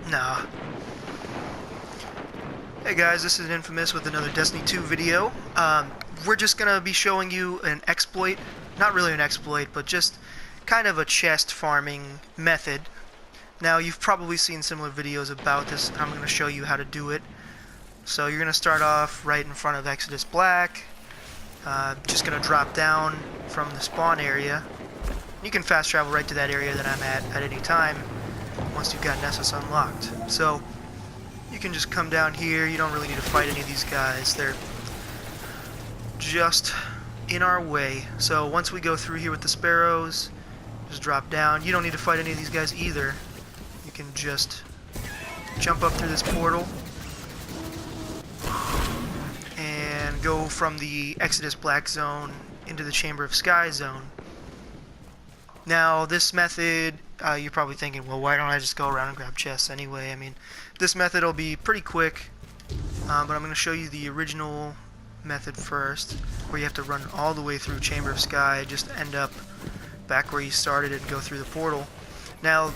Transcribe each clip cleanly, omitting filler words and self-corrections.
Nah. Hey guys, this is Infamous with another Destiny 2 video. We're just gonna be showing you an exploit. Not really an exploit, but just kind of a chest farming method. Now, you've probably seen similar videos about this. I'm gonna show you how to do it. So you're gonna start off right in front of Exodus Black. Just gonna drop down from the spawn area. You can fast travel right to that area that I'm at any time once you've got Nessus unlocked. So you can just come down here. You don't really need to fight any of these guys. They're just in our way. So once we go through here with the sparrows, just drop down. You don't need to fight any of these guys either. You can just jump up through this portal and go from the Exodus Black zone into the Chamber of Sky zone. Now, this method, you're probably thinking, well, why don't I just go around and grab chests anyway? I mean, this method will be pretty quick, but I'm going to show you the original method first, where you have to run all the way through Chamber of Sky, just end up back where you started and go through the portal. Now,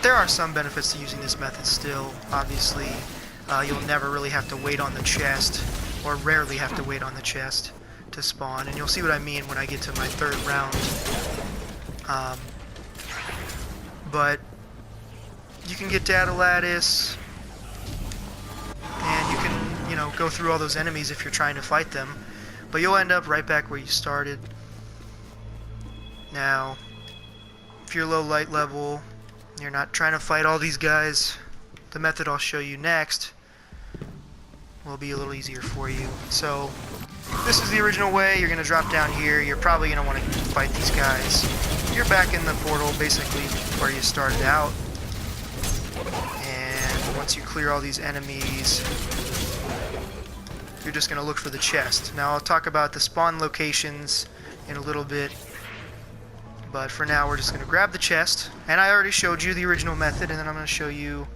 there are some benefits to using this method still. Obviously, you'll never really have to wait on the chest, or rarely have to wait on the chest to spawn, and you'll see what I mean when I get to my third round. But you can get data lattice, and you can, go through all those enemies if you're trying to fight them, but you'll end up right back where you started. Now, if you're low light level, you're not trying to fight all these guys, the method I'll show you next will be a little easier for you. So this is the original way. You're going to drop down here. You're probably going to want to fight these guys. You're back in the portal basically where you started out, and once you clear all these enemies, you're just going to look for the chest. Now, I'll talk about the spawn locations in a little bit, but for now we're just going to grab the chest, and I already showed you the original method, and then I'm going to show you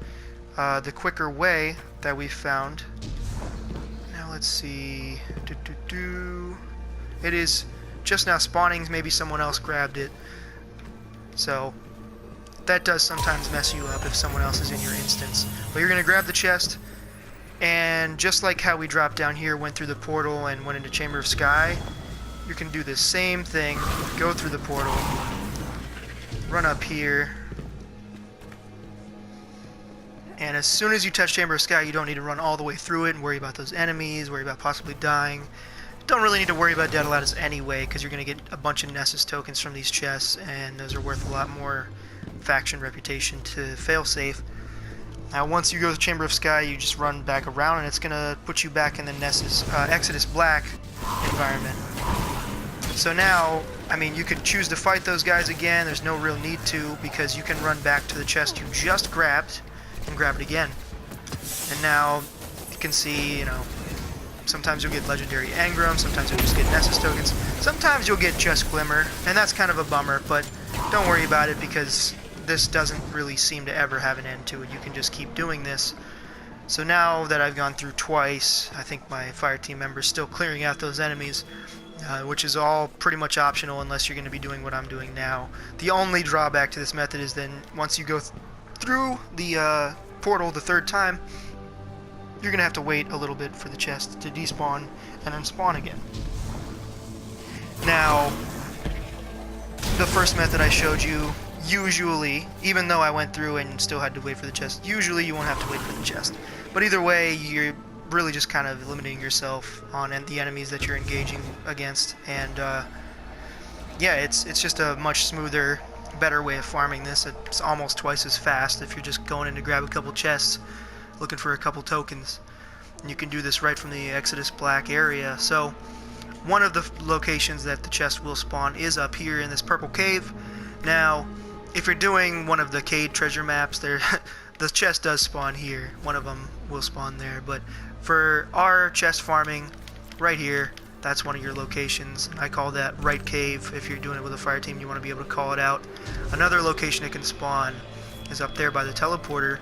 the quicker way that we found. Now let's see, it is just now spawning. Maybe someone else grabbed it, so that does sometimes mess you up if someone else is in your instance. But you're going to grab the chest, and just like how we dropped down here, went through the portal and went into Chamber of Sky, you can do the same thing. Go through the portal, run up here, and as soon as you touch Chamber of Sky, you don't need to run all the way through it and worry about those enemies, worry about possibly dying. Don't really need to worry about data lattice anyway, because you're going to get a bunch of Nessus tokens from these chests, and those are worth a lot more faction reputation to failsafe. Now, once you go to the Chamber of Sky, you just run back around, and it's going to put you back in the Nessus Exodus Black environment. So now, I mean, you could choose to fight those guys again. There's no real need to, because you can run back to the chest you just grabbed and grab it again. And now you can see, sometimes you'll get legendary Engrams, sometimes you'll just get Nessus tokens, sometimes you'll get just glimmer, and that's kind of a bummer, but don't worry about it, because this doesn't really seem to ever have an end to it. You can just keep doing this. So now that I've gone through twice, I think my fire team member's still clearing out those enemies, which is all pretty much optional unless you're going to be doing what I'm doing now. The only drawback to this method is then once you go through the portal the third time, you're going to have to wait a little bit for the chest to despawn and then spawn again. Now, the first method I showed you, usually, even though I went through and still had to wait for the chest, usually you won't have to wait for the chest. But either way, you're really just kind of limiting yourself on the enemies that you're engaging against, and yeah, it's just a much smoother, better way of farming this. It's almost twice as fast if you're just going in to grab a couple chests, looking for a couple tokens. And you can do this right from the Exodus Black area. So one of the locations that the chest will spawn is up here in this purple cave. Now, if you're doing one of the Cade treasure maps, the chest does spawn here. One of them will spawn there, but for our chest farming, right here, that's one of your locations. I call that right cave. If you're doing it with a fire team, you want to be able to call it out. Another location it can spawn is up there by the teleporter.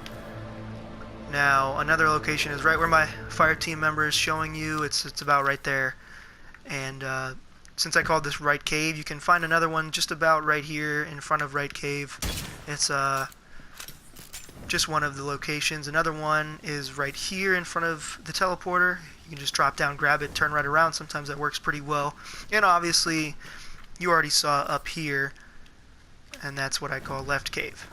Now, another location is right where my fire team member is showing you. It's about right there. And since I called this right cave, you can find another one just about right here in front of right cave. It's just one of the locations. Another one is right here in front of the teleporter. You can just drop down, grab it, turn right around. Sometimes that works pretty well. And obviously, you already saw up here, and that's what I call left cave.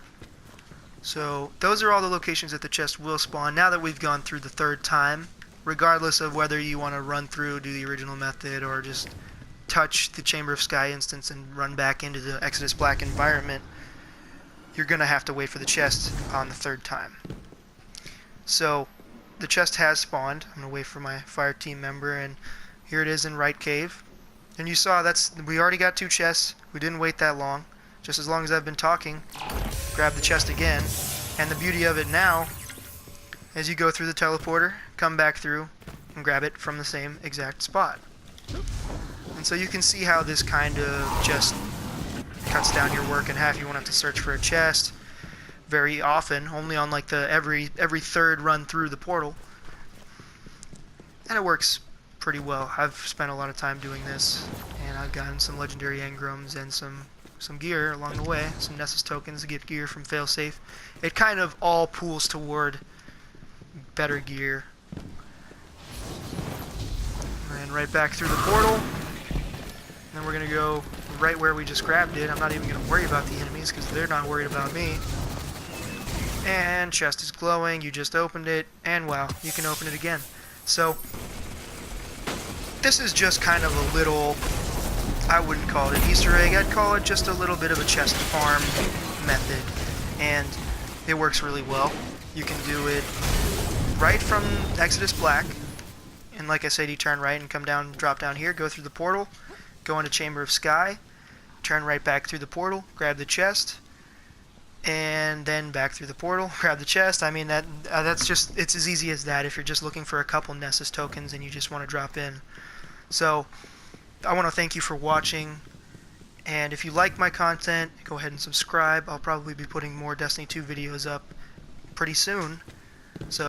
So those are all the locations that the chest will spawn. Now that we've gone through the third time, regardless of whether you want to run through, do the original method, or just touch the Chamber of Sky instance and run back into the Exodus Black environment, you're going to have to wait for the chest on the third time. So the chest has spawned. I'm going to wait for my fire team member, and here it is in right cave. And you saw we already got 2 chests. We didn't wait that long. Just as long as I've been talking, grab the chest again. And the beauty of it now, as you go through the teleporter, come back through and grab it from the same exact spot. And so you can see how this kind of just cuts down your work in half. You won't have to search for a chest very often, only on like the every third run through the portal. And it works pretty well. I've spent a lot of time doing this, and I've gotten some legendary Engrams and some gear along the way, some Nessus tokens to get gear from failsafe. It kind of all pools toward better gear. And right back through the portal. And then we're going to go right where we just grabbed it. I'm not even going to worry about the enemies because they're not worried about me. And chest is glowing. You just opened it. And wow, you can open it again. So this is just kind of a little, I wouldn't call it an Easter egg. I'd call it just a little bit of a chest farm method. And it works really well. You can do it right from Exodus Black. And like I said, you turn right and come down, drop down here, go through the portal, go into Chamber of Sky, turn right back through the portal, grab the chest, and then back through the portal, grab the chest. I mean, that's just, it's as easy as that if you're just looking for a couple Nessus tokens and you just want to drop in. So, I want to thank you for watching, and if you like my content, go ahead and subscribe. I'll probably be putting more Destiny 2 videos up pretty soon. So